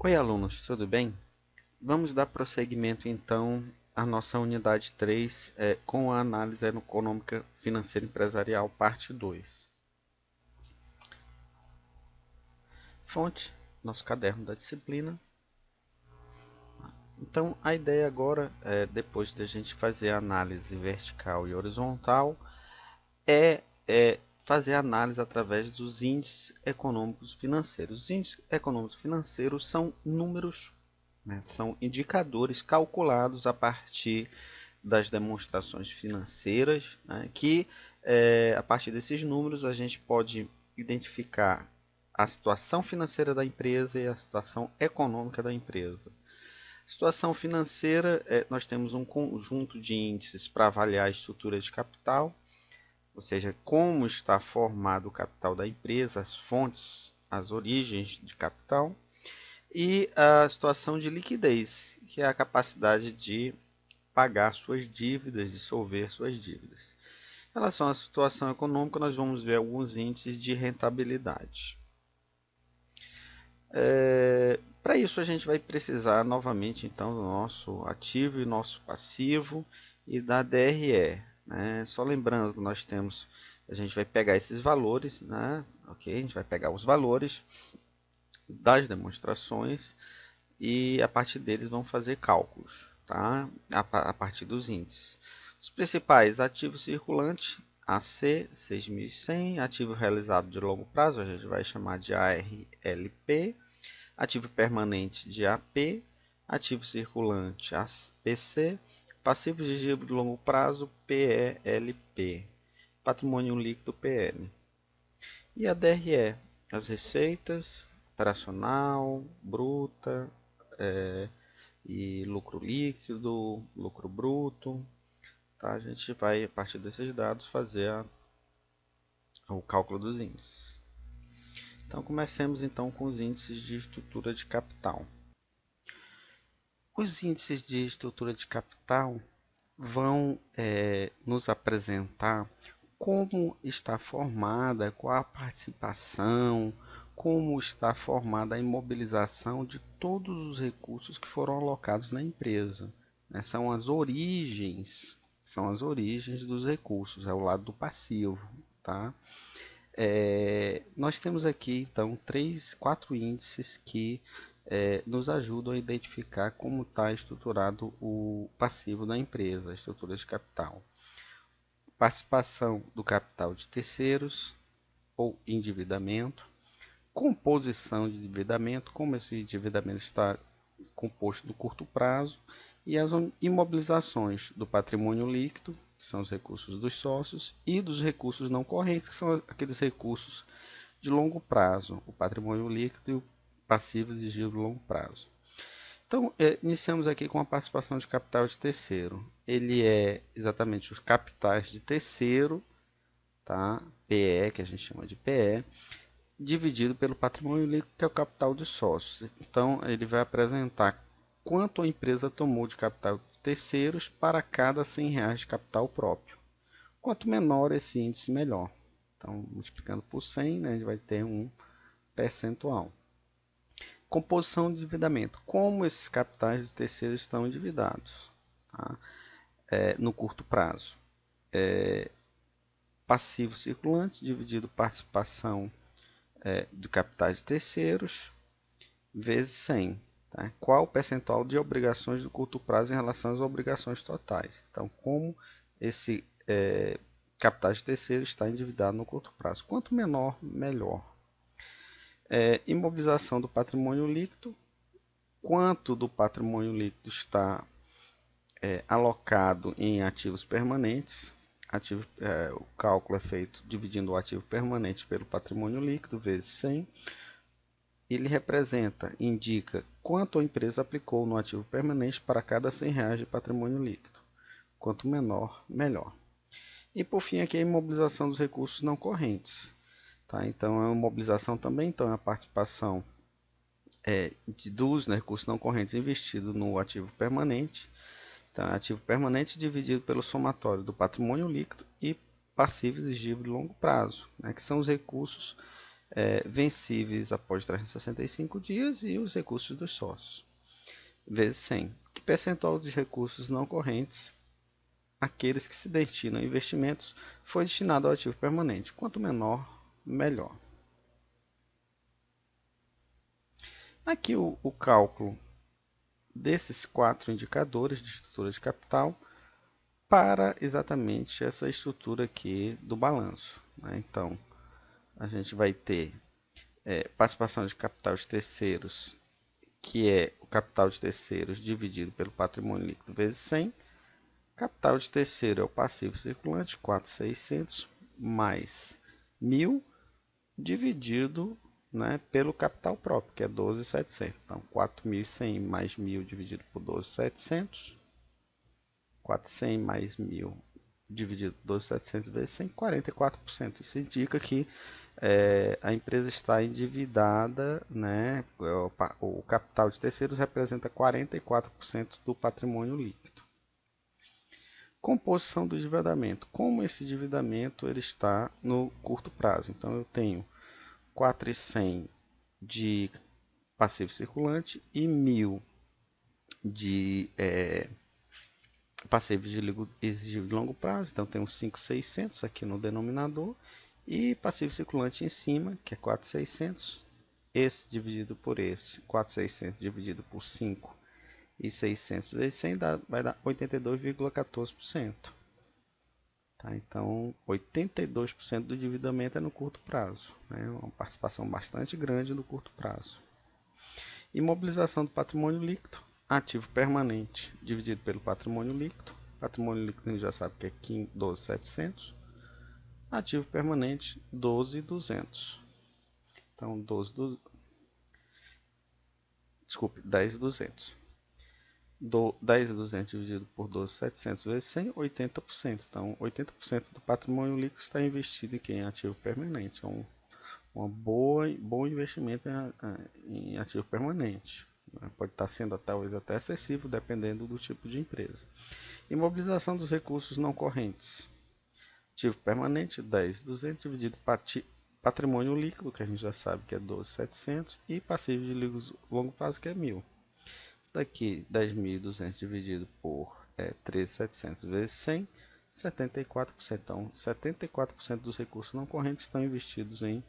Oi, alunos, tudo bem? Vamos dar prosseguimento então à nossa unidade 3 com a análise econômica financeira empresarial, parte 2. Fonte, nosso caderno da disciplina. Então, a ideia agora, depois de a gente fazer a análise vertical e horizontal, é fazer a análise através dos índices econômicos financeiros. Os índices econômicos financeiros são números, né, são indicadores calculados a partir das demonstrações financeiras, né, que a partir desses números a gente pode identificar a situação financeira da empresa e a situação econômica da empresa. Situação financeira, nós temos um conjunto de índices para avaliar a estrutura de capital, ou seja, como está formado o capital da empresa, as fontes, as origens de capital, e a situação de liquidez, que é a capacidade de pagar suas dívidas, dissolver suas dívidas. Em relação à situação econômica, nós vamos ver alguns índices de rentabilidade. Para isso, a gente vai precisar novamente então do nosso ativo e nosso passivo e da DRE. Né? Só lembrando que nós temos, a gente vai pegar esses valores, né? Ok? A gente vai pegar os valores das demonstrações e a partir deles vão fazer cálculos, tá? A partir dos índices. Os principais: ativo circulante, AC 6.100, ativo realizado de longo prazo, a gente vai chamar de ARLP, ativo permanente de AP, ativo circulante PC, passivo de giro de longo prazo PELP, patrimônio líquido PL. E a DRE, as receitas, operacional, bruta, e lucro líquido, lucro bruto. Tá? A gente vai, a partir desses dados, fazer o cálculo dos índices. Então, comecemos então com os índices de estrutura de capital. Os índices de estrutura de capital vão nos apresentar como está formada, qual a participação, como está formada a imobilização de todos os recursos que foram alocados na empresa. Né? São as origens dos recursos, é o lado do passivo. Tá? Nós temos aqui então quatro índices que nos ajudam a identificar como está estruturado o passivo da empresa, a estrutura de capital. Participação do capital de terceiros ou endividamento, composição de endividamento, como esse endividamento está composto no curto prazo, e as imobilizações do patrimônio líquido, que são os recursos dos sócios, e dos recursos não correntes, que são aqueles recursos de longo prazo, o patrimônio líquido e o passivo exigido de longo prazo. Então, iniciamos aqui com a participação de capital de terceiro. Ele é exatamente os capitais de terceiro, tá? PE, que a gente chama de PE, dividido pelo patrimônio líquido, que é o capital dos sócios. Então, ele vai apresentar quanto a empresa tomou de capital de terceiros para cada R$ 100 de capital próprio. Quanto menor esse índice, melhor. Então, multiplicando por 100, né, a gente vai ter um percentual. Composição de endividamento. Como esses capitais de terceiros estão endividados, tá? No curto prazo. Passivo circulante dividido participação de capitais de terceiros vezes 100. Tá? Qual o percentual de obrigações do curto prazo em relação às obrigações totais? Então, como esse capital de terceiros está endividado no curto prazo. Quanto menor, melhor. Imobilização do patrimônio líquido. Quanto do patrimônio líquido está alocado em ativos permanentes. O cálculo é feito dividindo o ativo permanente pelo patrimônio líquido vezes 100. Ele indica quanto a empresa aplicou no ativo permanente para cada R$ 100 de patrimônio líquido. Quanto menor, melhor. E por fim aqui a imobilização dos recursos não correntes. Tá? Então é uma imobilização também, então é a participação dos recursos não correntes investidos no ativo permanente. Então, é ativo permanente dividido pelo somatório do patrimônio líquido e passivo exigível de longo prazo, né, que são os recursos vencíveis após 365 dias e os recursos dos sócios, vezes 100. Que percentual dos recursos não correntes, aqueles que se destinam a investimentos, foi destinado ao ativo permanente? Quanto menor, melhor. Aqui o cálculo desses 4 indicadores de estrutura de capital para exatamente essa estrutura aqui do balanço, né? Então, a gente vai ter participação de capital de terceiros, que é o capital de terceiros dividido pelo patrimônio líquido vezes 100. Capital de terceiro é o passivo circulante, 4.600 mais 1.000 dividido, né, pelo capital próprio, que é 12.700. Então, 4.100 mais 1.000 dividido por 12.700. 400 mais 1.000 dividido por 12.700 vezes 100, 44%. Isso indica que a empresa está endividada, né? O capital de terceiros representa 44% do patrimônio líquido. Composição do endividamento. Como esse endividamento ele está no curto prazo? Então, eu tenho 4.100 de passivo circulante e 1.000 de passivos de exigível de longo prazo. Então, tem uns 5.600 aqui no denominador e passivo circulante em cima, que é 4.600. Esse dividido por esse, 4.600 dividido por 5 e 600 vezes 100 vai dar 82,14%. Tá? Então, 82% do endividamento é no curto prazo, né? Uma participação bastante grande no curto prazo. Imobilização do patrimônio líquido, ativo permanente dividido pelo patrimônio líquido. Patrimônio líquido a gente já sabe que é 12.700. Ativo permanente 12.200. Então, 10.200. 10.200 dividido por 12.700 vezes 100, 80%. Então, 80% do patrimônio líquido está investido em quem? Ativo permanente. É um bom investimento em ativo permanente. Pode estar sendo talvez até excessivo, dependendo do tipo de empresa. Imobilização dos recursos não correntes. Ativo permanente, 10.200 dividido por patrimônio líquido, que a gente já sabe que é 12.700, e passivo de longo prazo, que é 1.000. Isso daqui, 10.200 dividido por 13.700 vezes 100, 74%. Então, 74% dos recursos não correntes estão investidos em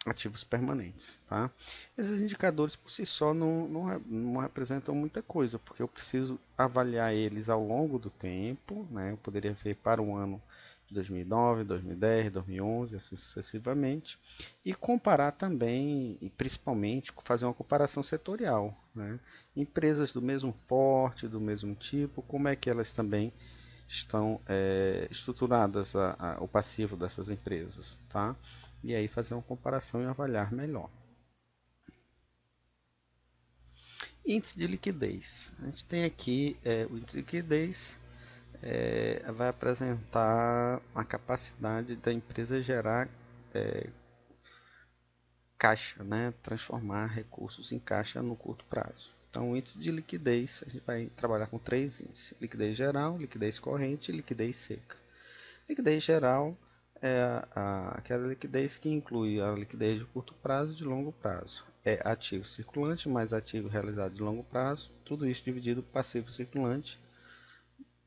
ativos permanentes, tá? Esses indicadores por si só não representam muita coisa, porque eu preciso avaliar eles ao longo do tempo, né? Eu poderia ver para o ano de 2009, 2010, 2011, assim sucessivamente, e comparar também, e principalmente, fazer uma comparação setorial, né? Empresas do mesmo porte, do mesmo tipo, como é que elas também estão estruturadas o passivo dessas empresas, tá? E aí fazer uma comparação e avaliar melhor. Índice de liquidez. A gente tem aqui o índice de liquidez, vai apresentar a capacidade da empresa gerar caixa, né? Transformar recursos em caixa no curto prazo. Então, o índice de liquidez, a gente vai trabalhar com 3 índices: liquidez geral, liquidez corrente e liquidez seca. Liquidez geral é aquela liquidez que inclui a liquidez de curto prazo e de longo prazo. É ativo circulante mais ativo realizado de longo prazo, tudo isso dividido por passivo circulante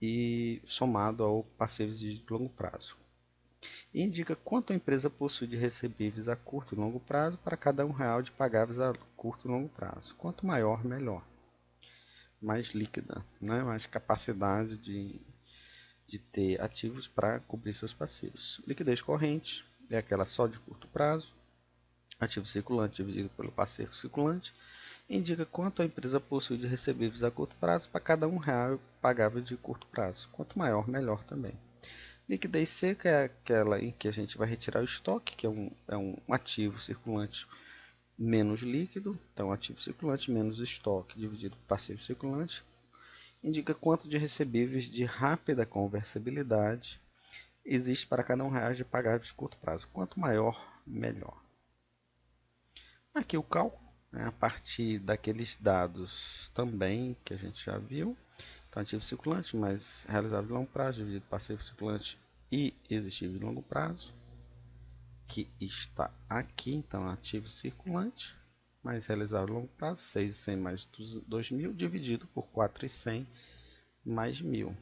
e somado ao passivo de longo prazo. E indica quanto a empresa possui de recebíveis a curto e longo prazo para cada R$ 1 de pagáveis a curto e longo prazo. Quanto maior, melhor. Mais líquida, né? Mais capacidade de ter ativos para cobrir seus passivos. Liquidez corrente é aquela só de curto prazo. Ativo circulante dividido pelo passivo circulante indica quanto a empresa possui de recebíveis a curto prazo para cada R$ 1 pagável de curto prazo. Quanto maior, melhor também. Liquidez seca é aquela em que a gente vai retirar o estoque, que é um ativo circulante menos líquido. Então, ativo circulante menos estoque dividido por passivo circulante indica quanto de recebíveis de rápida conversibilidade existe para cada R$ 1 de pagáveis de curto prazo. Quanto maior, melhor. Aqui o cálculo, né, a partir daqueles dados também que a gente já viu. Então, ativo circulante mais realizável de longo prazo dividido passivo circulante e existível de longo prazo. que está aqui, então ativo circulante, mais realizado a longo prazo, 6.100 mais 2.000, dividido por 4.100 mais 1.000.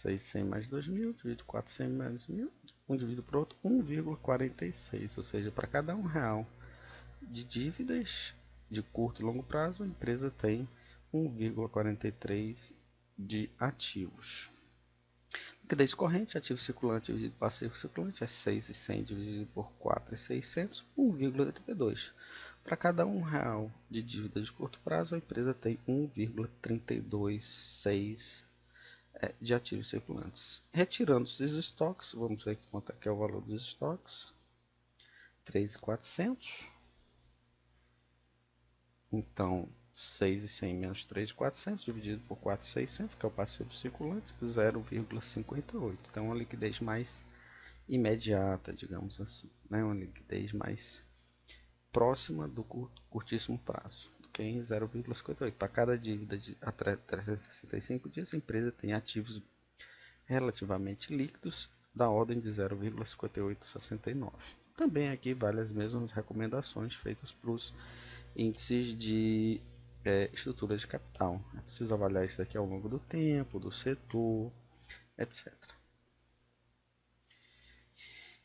6.100 mais 2.000, dividido por 4.100 mais 1.000, um dividido por outro, 1,46, ou seja, para cada R$ 1 de dívidas de curto e longo prazo, a empresa tem 1,43 de ativos. Liquidez corrente, ativo circulante dividido por passivo circulante, é 6.100 dividido por 4.600, 1,32. Para cada R$ 1 de dívida de curto prazo, a empresa tem 1,326 de ativos circulantes. Retirando os estoques, vamos ver aqui quanto é que é o valor dos estoques. 3.400. Então, 6.100 menos 3.400 dividido por 4.600, que é o passivo circulante, 0,58. Então, uma liquidez mais imediata, digamos assim, né? Uma liquidez mais próxima do curtíssimo prazo, do que em 0,58. Para cada dívida de até 365 dias, a empresa tem ativos relativamente líquidos da ordem de 0,5869. Também aqui vale as mesmas recomendações feitas para os índices de estrutura de capital. É preciso avaliar isso daqui ao longo do tempo, do setor, etc.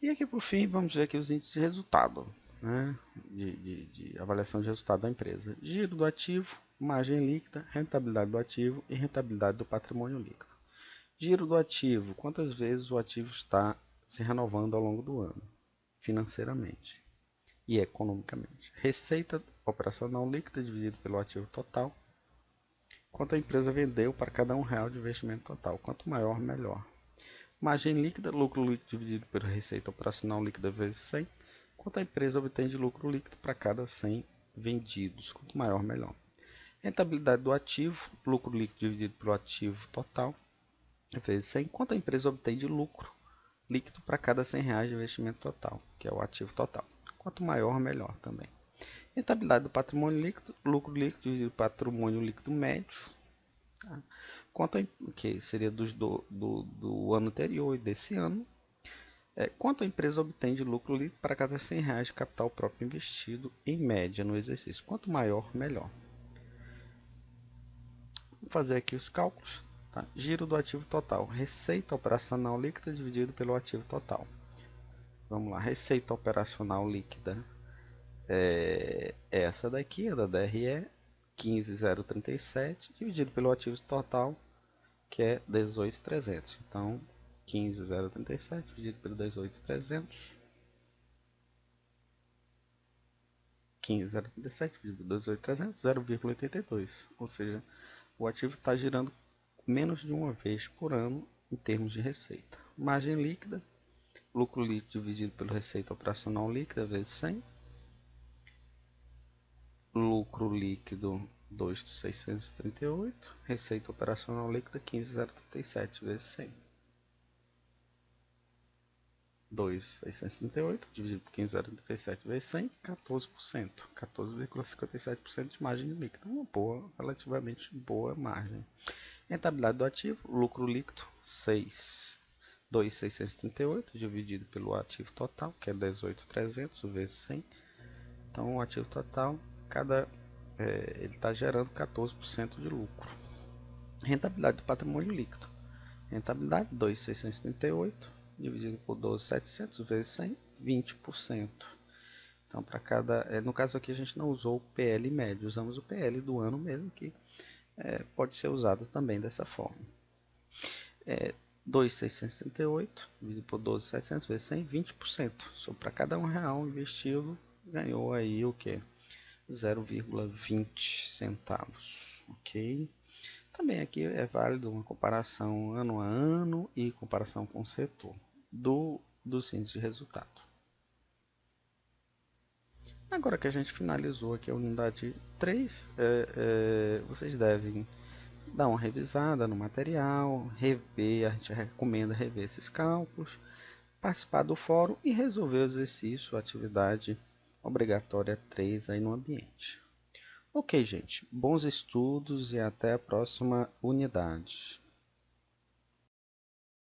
E aqui por fim, vamos ver aqui os índices de resultado, né? de avaliação de resultado da empresa. Giro do ativo, margem líquida, rentabilidade do ativo e rentabilidade do patrimônio líquido. Giro do ativo, quantas vezes o ativo está se renovando ao longo do ano, financeiramente e economicamente. Receita operacional líquida dividido pelo ativo total. Quanto a empresa vendeu para cada R$ 1 de investimento total. Quanto maior, melhor. Margem líquida, lucro líquido dividido pela receita operacional líquida vezes 100. Quanto a empresa obtém de lucro líquido para cada 100 vendidos. Quanto maior, melhor. Rentabilidade do ativo, lucro líquido dividido pelo ativo total vezes 100. Quanto a empresa obtém de lucro líquido para cada R$ 100 de investimento total, que é o ativo total. Quanto maior, melhor também. Rentabilidade do patrimônio líquido, lucro líquido dividido patrimônio líquido médio, tá? Quanto a, que seria do ano anterior e desse ano. Quanto a empresa obtém de lucro líquido para cada R$ 100 de capital próprio investido, em média, no exercício. Quanto maior, melhor. Vou fazer aqui os cálculos. Tá? Giro do ativo total. Receita operacional líquida dividido pelo ativo total. Vamos lá. Receita operacional líquida é essa daqui, a da DRE, 15.037, dividido pelo ativo total, que é 18.300. Então, 15.037 dividido pelo 18.300. 15.037 dividido pelo 18.300, 0,82. Ou seja, o ativo está girando menos de uma vez por ano em termos de receita. Margem líquida, lucro líquido dividido pela receita operacional líquida vezes 100. Lucro líquido 2.638, receita operacional líquida 15.037 vezes 100. 2.638 dividido por 15.037 vezes 100, 14%. 14,57% de margem líquida. Uma boa, relativamente boa margem. Rentabilidade do ativo, lucro líquido 2.638 dividido pelo ativo total, que é 18.300 vezes 100. Então o ativo total, ele está gerando 14% de lucro. Rentabilidade do patrimônio líquido. Rentabilidade 2.638 dividido por 12.700 vezes 100, 20%. Então, para cada... no caso aqui a gente não usou o PL médio, usamos o PL do ano mesmo, que pode ser usado também dessa forma. 2.638 dividido por 12.700 vezes 100, 20%. Só para cada R$ 1 investido, ganhou aí o que? 0,20 centavos, ok? Também aqui é válido uma comparação ano a ano e comparação com o setor dos índices de resultado. Agora que a gente finalizou aqui a unidade 3, vocês devem dar uma revisada no material, rever, a gente recomenda rever esses cálculos, participar do fórum e resolver o exercício, a atividade obrigatória 3 aí no ambiente. Ok, gente. Bons estudos e até a próxima unidade.